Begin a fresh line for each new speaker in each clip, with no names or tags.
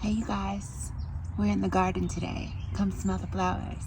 Hey you guys, we're in the garden today. Come smell the flowers.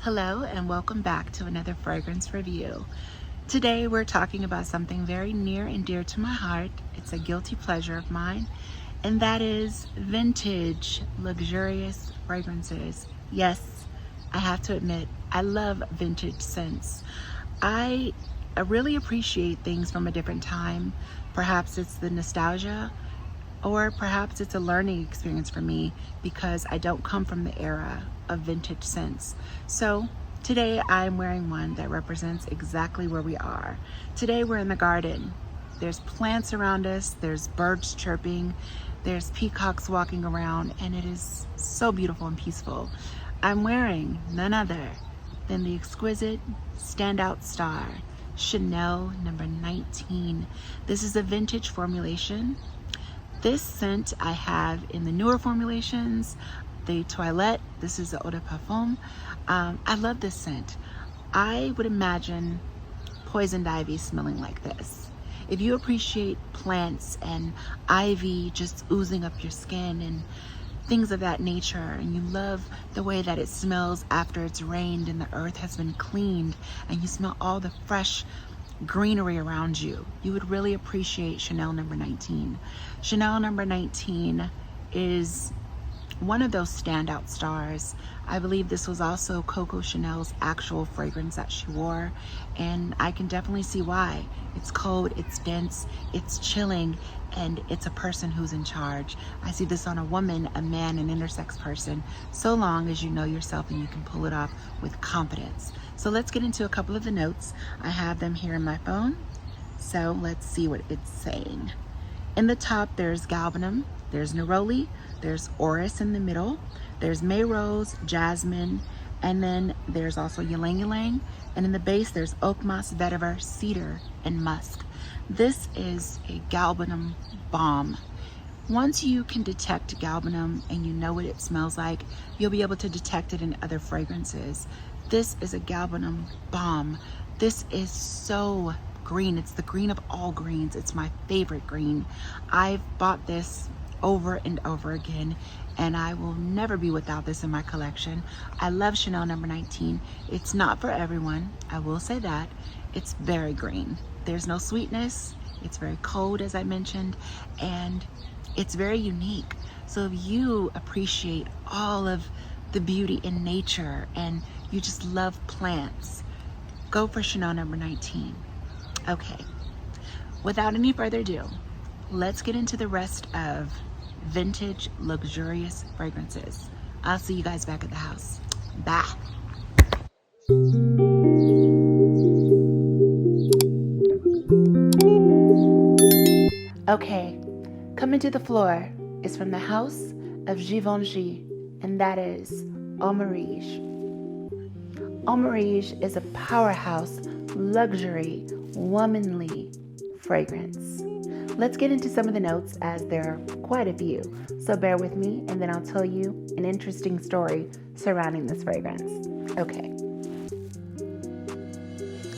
Hello and welcome back to another fragrance review. Today we're talking about something very near and dear to my heart. It's a guilty pleasure of mine, and that is vintage, luxurious fragrances. Yes, I have to admit, I love vintage scents. I really appreciate things from a different time. Perhaps it's the nostalgia, or perhaps it's a learning experience for me because I don't come from the era of vintage scents. So today I'm wearing one that represents exactly where we are. Today we're in the garden. There's plants around us, there's birds chirping, there's peacocks walking around, and it is so beautiful and peaceful. I'm wearing none other than the exquisite standout star, Chanel number 19. This is a vintage formulation. This scent I have in the newer formulations, the Toilette. This is the Eau de Parfum. I love this scent. I would imagine poisoned ivy smelling like this. If you appreciate plants and ivy just oozing up your skin and things of that nature, and you love the way that it smells after it's rained and the earth has been cleaned, and you smell all the fresh greenery around you, you would really appreciate Chanel number 19. Chanel number 19 is one of those standout stars. I believe this was also Coco Chanel's actual fragrance that she wore, and I can definitely see why. It's cold, it's dense, it's chilling, and it's a person who's in charge. I see this on a woman, a man, an intersex person, so long as you know yourself and you can pull it off with confidence. So let's get into a couple of the notes. I have them here in my phone, so let's see what it's saying. In the top, there's galbanum, there's neroli, there's orris in the middle, there's May Rose, jasmine, and then there's also ylang ylang, and in the base there's oak moss, vetiver, cedar, and musk. This is a galbanum bomb. Once you can detect galbanum and you know what it smells like, you'll be able to detect it in other fragrances. This is a galbanum bomb. This is so green. It's the green of all greens. It's my favorite green. I've bought this over and over again, and I will never be without this in my collection. I love Chanel number 19. It's not for everyone, I will say that. It's very green. There's no sweetness. It's very cold, as I mentioned, and it's very unique. So if you appreciate all of the beauty in nature and you just love plants, go for Chanel number 19. Okay, without any further ado, let's get into the rest of vintage luxurious fragrances. I'll see you guys back at the house. Bye. Okay, coming to the floor is from the house of Givenchy, and that is Amarige. Amarige is a powerhouse, luxury, womanly fragrance. Let's get into some of the notes, as there are quite a few, so bear with me and then I'll tell you an interesting story surrounding this fragrance. Okay.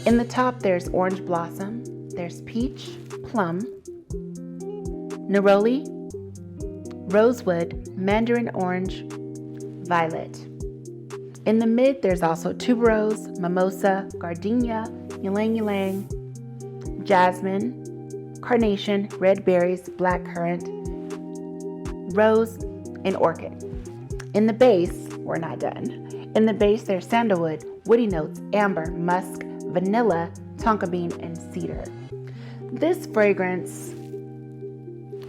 In the top, there's orange blossom, there's peach, plum, neroli, rosewood, mandarin orange, violet. In the mid, there's also tuberose, mimosa, gardenia, ylang ylang, jasmine, carnation, red berries, black currant, rose, and orchid. In the base, we're not done. In the base, there's sandalwood, woody notes, amber, musk, vanilla, tonka bean, and cedar. This fragrance,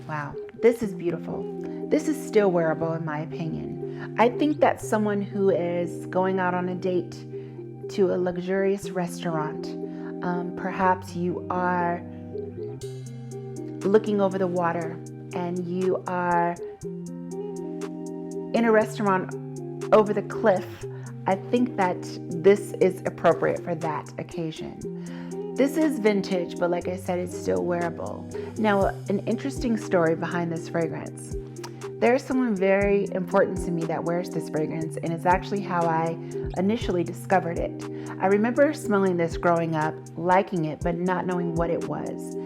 wow, this is beautiful. This is still wearable in my opinion. I think that someone who is going out on a date to a luxurious restaurant, perhaps you are looking over the water and you are in a restaurant over the cliff, I think that this is appropriate for that occasion. This is vintage, but like I said, it's still wearable. Now, an interesting story behind this fragrance. There's someone very important to me that wears this fragrance, and it's actually how I initially discovered it. I remember smelling this growing up, liking it, but not knowing what it was.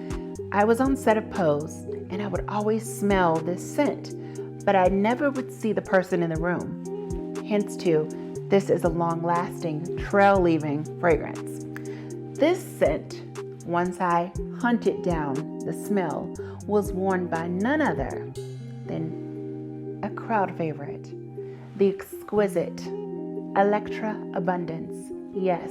I was on set of Pose, and I would always smell this scent, but I never would see the person in the room. Hence too, this is a long-lasting, trail-leaving fragrance. This scent, once I hunted down the smell, was worn by none other than a crowd favorite, the exquisite Electra Abundance. Yes,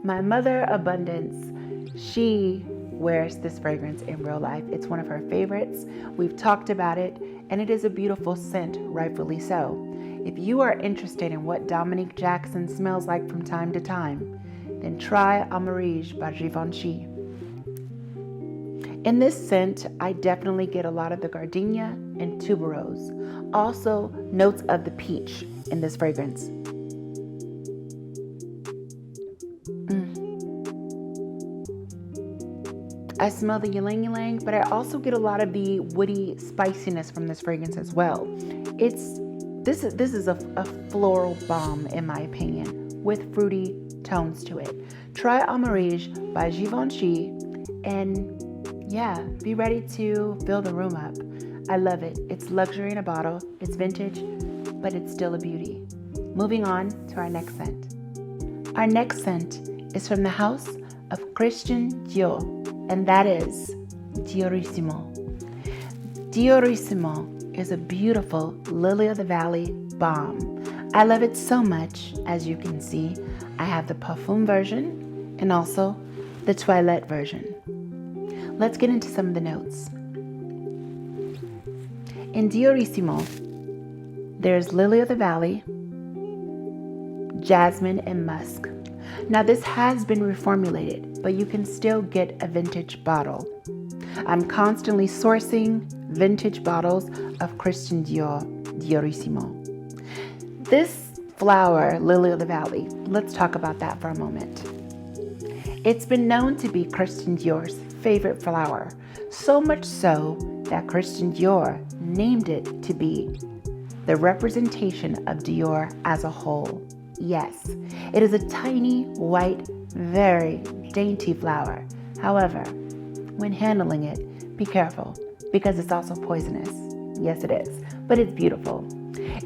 my mother Abundance, she wears this fragrance in real life. It's one of her favorites. We've talked about it, and it is a beautiful scent, rightfully so. If you are interested in what Dominique Jackson smells like from time to time, then try Amarige by Givenchy. In this scent, I definitely get a lot of the gardenia and tuberose. Also, notes of the peach in this fragrance. I smell the ylang ylang, but I also get a lot of the woody spiciness from this fragrance as well. This is a floral bomb in my opinion, with fruity tones to it. Try Amarige by Givenchy, and yeah, be ready to fill the room up. I love it. It's luxury in a bottle. It's vintage, but it's still a beauty. Moving on to our next scent. Our next scent is from the house of Christian Dior, and that is Diorissimo. Diorissimo is a beautiful lily of the valley balm. I love it so much. As you can see, I have the parfum version and also the toilette version. Let's get into some of the notes. In Diorissimo, there's lily of the valley, jasmine, and musk. Now this has been reformulated, but you can still get a vintage bottle. I'm constantly sourcing vintage bottles of Christian Dior, Diorissimo. This flower, lily of the valley, let's talk about that for a moment. It's been known to be Christian Dior's favorite flower, so much so that Christian Dior named it to be the representation of Dior as a whole. Yes, it is a tiny, white, very dainty flower. However, when handling it, be careful because it's also poisonous. Yes, it is, but it's beautiful.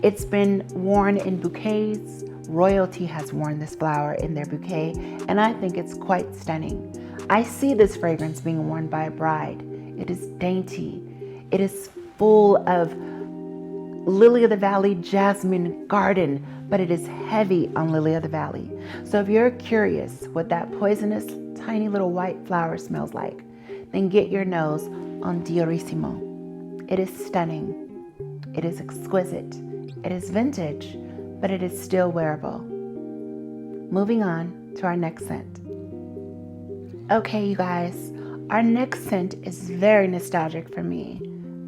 It's been worn in bouquets. Royalty has worn this flower in their bouquet, and I think it's quite stunning. I see this fragrance being worn by a bride. It is dainty. It is full of lily of the valley, jasmine, garden, but it is heavy on lily of the valley. So if you're curious what that poisonous, tiny little white flower smells like, then get your nose on Diorissimo. It is stunning. It is exquisite. It is vintage, but it is still wearable. Moving on to our next scent. Okay, you guys, our next scent is very nostalgic for me,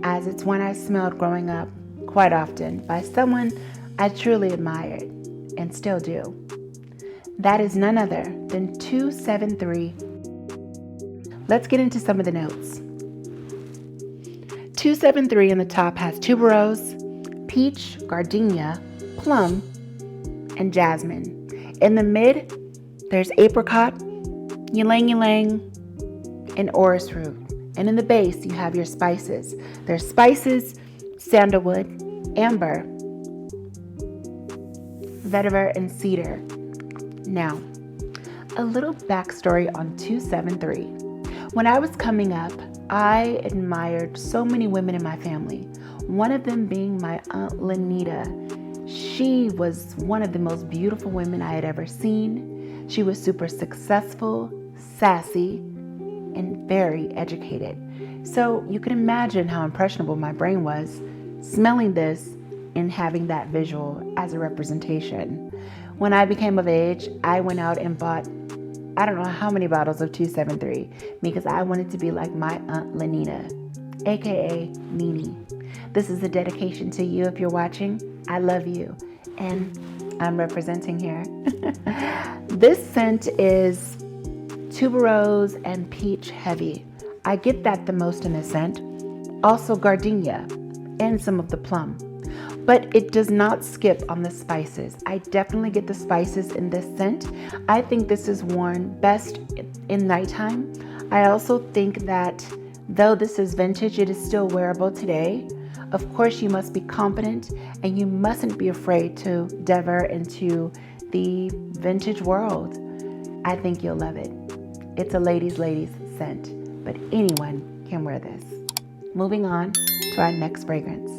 as it's one I smelled growing up quite often by someone I truly admired and still do. That is none other than 273. Let's get into some of the notes. 273 in the top has tuberose, peach, gardenia, plum, and jasmine. In the mid, there's apricot, ylang ylang, and orris root. And in the base, you have your spices. There's spices, sandalwood, amber, vetiver, and cedar. Now, a little backstory on 273. When I was coming up, I admired so many women in my family. One of them being my Aunt Lenita. She was one of the most beautiful women I had ever seen. She was super successful, sassy, and very educated. So you can imagine how impressionable my brain was smelling this and having that visual as a representation. When I became of age, I went out and bought I don't know how many bottles of 273 because I wanted to be like my Aunt Lenina, aka Nini. This is a dedication to you if you're watching. I love you, and I'm representing here. This scent is tuberose and peach heavy. I get that the most in the scent. Also gardenia and some of the plum. But it does not skip on the spices. I definitely get the spices in this scent. I think this is worn best in nighttime. I also think that though this is vintage, it is still wearable today. Of course, you must be confident and you mustn't be afraid to delve into the vintage world. I think you'll love it. It's a ladies' scent, but anyone can wear this. Moving on to our next fragrance.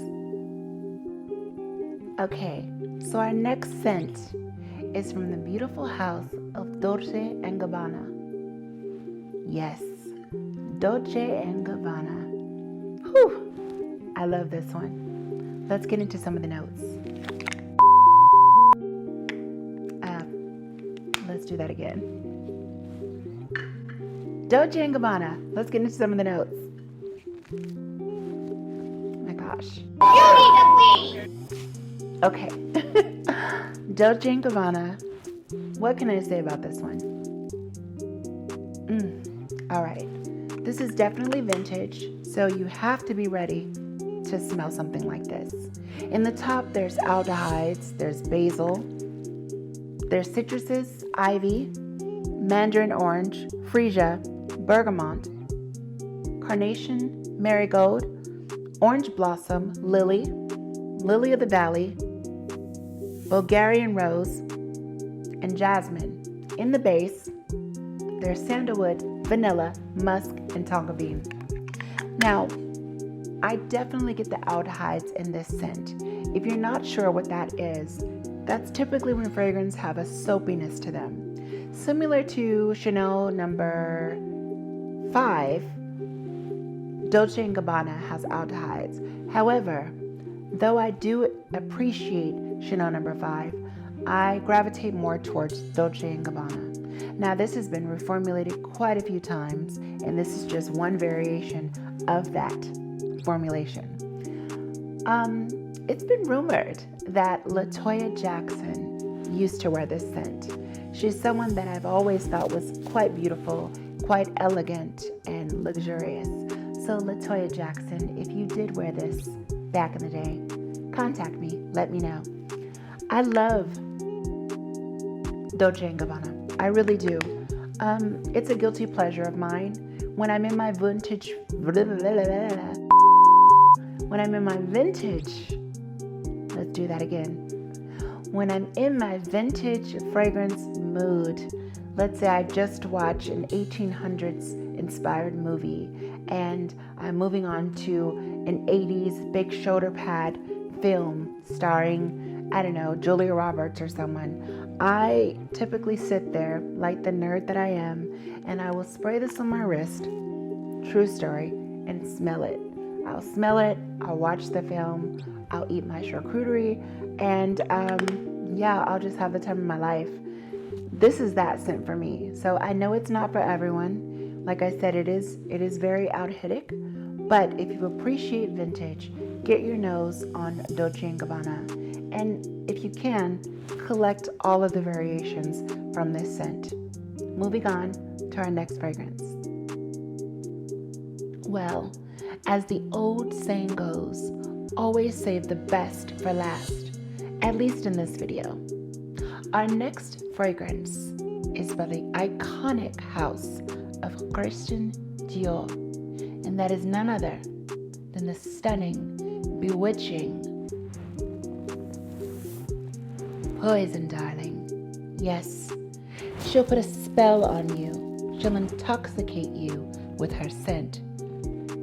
Okay, so our next scent is from the beautiful house of Dolce & Gabbana. Yes, Dolce & Gabbana. Whew, I love this one. Let's get into some of the notes. Let's do that again. Dolce & Gabbana. Let's get into some of the notes. Oh my gosh. You need to leave! Okay, Dolce & Gabbana, what can I say about this one? All right, this is definitely vintage, so you have to be ready to smell something like this. In the top, there's aldehydes, there's basil, there's citruses, ivy, mandarin orange, freesia, bergamot, carnation, marigold, orange blossom, lily, lily of the valley, Bulgarian rose, and jasmine. In the base, there's sandalwood, vanilla, musk, and tonka bean. Now, I definitely get the aldehydes in this scent. If you're not sure what that is, that's typically when fragrances have a soapiness to them. Similar to Chanel number 5, Dolce & Gabbana has aldehydes. However, though I do appreciate Chanel number 5, I gravitate more towards Dolce & Gabbana. Now this has been reformulated quite a few times, and this is just one variation of that formulation. It's been rumored that LaToya Jackson used to wear this scent. She's someone that I've always thought was quite beautiful, quite elegant, and luxurious. So LaToya Jackson, if you did wear this back in the day, contact me, let me know. I love Dolce & Gabbana. I really do. It's a guilty pleasure of mine. When I'm in my vintage, let's do that again. When I'm in my vintage fragrance mood, let's say I just watched an 1800s inspired movie and I'm moving on to an 80s big shoulder pad film starring, I don't know, Julia Roberts or someone. I typically sit there like the nerd that I am and I will spray this on my wrist, true story, and smell it. I'll smell it, I'll watch the film, I'll eat my charcuterie, and I'll just have the time of my life. This is that scent for me. So I know it's not for everyone. Like I said, it is very authentic, but if you appreciate vintage, get your nose on Dolce & Gabbana. And if you can, collect all of the variations from this scent. Moving on to our next fragrance. Well, as the old saying goes, always save the best for last, at least in this video. Our next fragrance is by the iconic house of Christian Dior, and that is none other than the stunning, bewitching Poison Darling. Yes, she'll put a spell on you. She'll intoxicate you with her scent.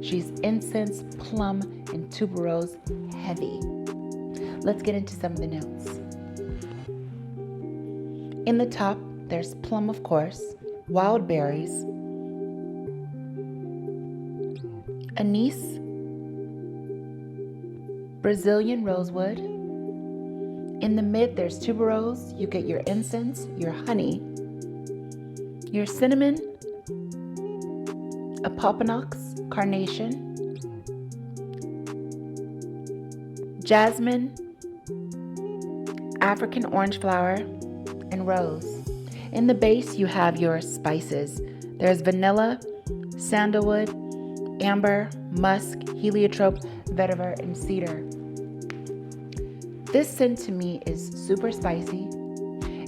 She's incense, plum, and tuberose heavy. Let's get into some of the notes. In the top, there's plum, of course, wild berries, anise, Brazilian rosewood. In the mid, there's tuberose. You get your incense, your honey, your cinnamon, a popinox, carnation, jasmine, African orange flower, and rose. In the base, you have your spices. There's vanilla, sandalwood, amber, musk, heliotrope, vetiver, and cedar. This scent to me is super spicy.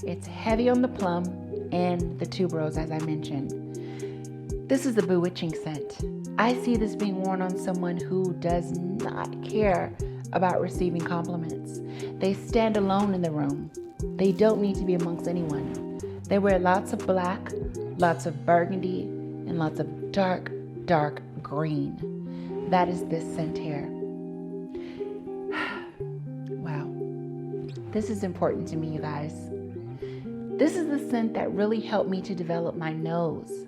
It's heavy on the plum and the tuberose, as I mentioned. This is a bewitching scent. I see this being worn on someone who does not care about receiving compliments. They stand alone in the room. They don't need to be amongst anyone. They wear lots of black, lots of burgundy, and lots of dark, dark green. That is this scent here. Wow. This is important to me, you guys. This is the scent that really helped me to develop my nose.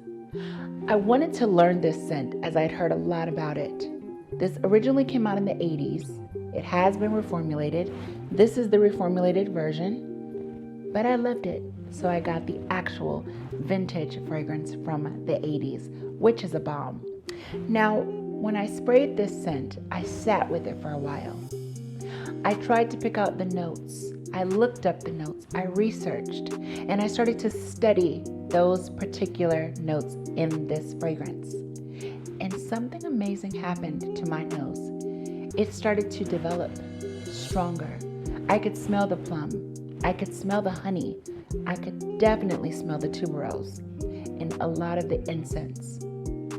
I wanted to learn this scent as I'd heard a lot about it. This originally came out in the 80s. It has been reformulated. This is the reformulated version, but I loved it. So I got the actual vintage fragrance from the 80s, which is a bomb. Now, when I sprayed this scent, I sat with it for a while. I tried to pick out the notes. I looked up the notes. I researched, and I started to study those particular notes in this fragrance. And something amazing happened to my nose. It started to develop stronger. I could smell the plum. I could smell the honey. I could definitely smell the tuberose and a lot of the incense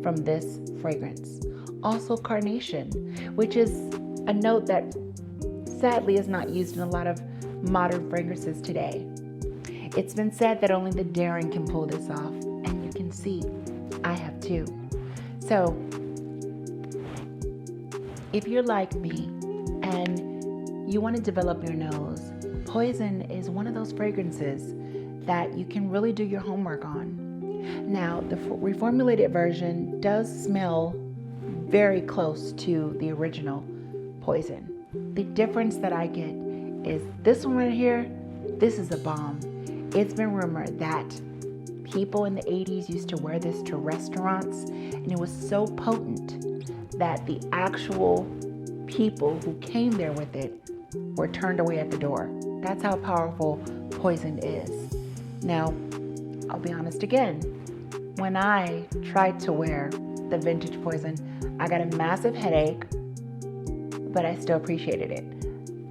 from this fragrance. Also carnation, which is a note that sadly is not used in a lot of modern fragrances today. It's been said that only the daring can pull this off, and you can see I have too. So if you're like me and you want to develop your nose, Poison is one of those fragrances that you can really do your homework on. Now, the reformulated version does smell very close to the original Poison. The difference that I get is this one right here, this is a bomb. It's been rumored that people in the 80s used to wear this to restaurants, and it was so potent that the actual people who came there with it were turned away at the door. That's how powerful Poison is. Now, I'll be honest again. When I tried to wear the vintage Poison, I got a massive headache, but I still appreciated it.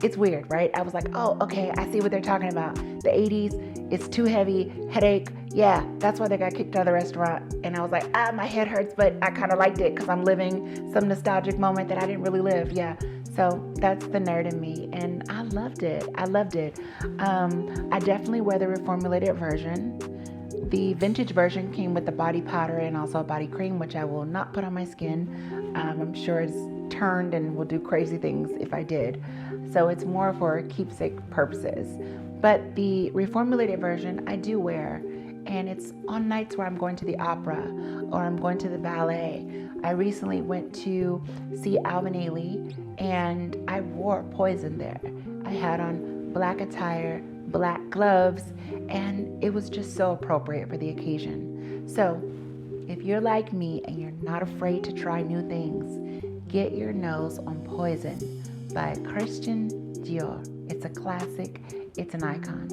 It's weird, right? I was like, oh, okay, I see what they're talking about. The 80s, it's too heavy, headache. Yeah, that's why they got kicked out of the restaurant. And I was like, my head hurts, but I kind of liked it because I'm living some nostalgic moment that I didn't really live. Yeah, so that's the nerd in me. And I loved it. I definitely wear the reformulated version. The vintage version came with the body powder and also a body cream, which I will not put on my skin. I'm sure it's turned and will do crazy things if I did. So it's more for keepsake purposes. But the reformulated version I do wear, and it's on nights where I'm going to the opera or I'm going to the ballet. I recently went to see Alvin Ailey and I wore Poison there. I had on black attire, black gloves, and it was just so appropriate for the occasion. So if you're like me and you're not afraid to try new things, get your nose on Poison by Christian Dior. It's a classic. It's an icon.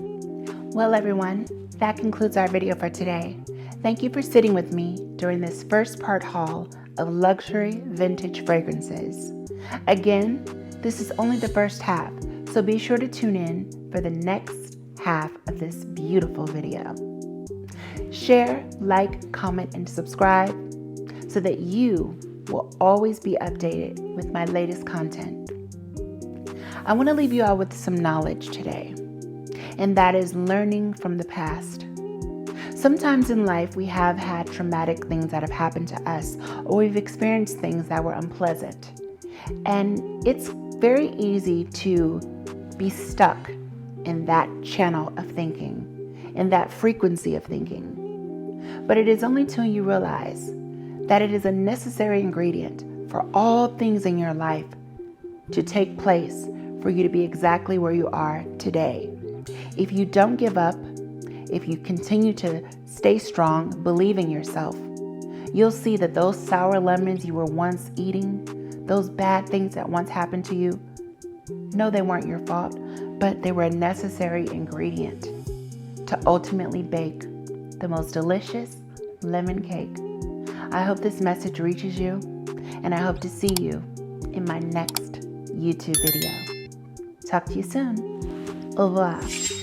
Well, everyone, that concludes our video for today. Thank you for sitting with me during this first part haul of luxury vintage fragrances. Again, this is only the first half, so be sure to tune in for the next half of this beautiful video. Share, like, comment, and subscribe so that you will always be updated with my latest content. I want to leave you all with some knowledge today, and that is learning from the past. Sometimes in life we have had traumatic things that have happened to us, or we've experienced things that were unpleasant. And it's very easy to be stuck in that channel of thinking, in that frequency of thinking. But it is only till you realize that it is a necessary ingredient for all things in your life to take place for you to be exactly where you are today. If you don't give up, if you continue to stay strong, believe in yourself, you'll see that those sour lemons you were once eating, those bad things that once happened to you, no, they weren't your fault, but they were a necessary ingredient to ultimately bake the most delicious lemon cake. I hope this message reaches you, and I hope to see you in my next YouTube video. Talk to you soon. Au revoir.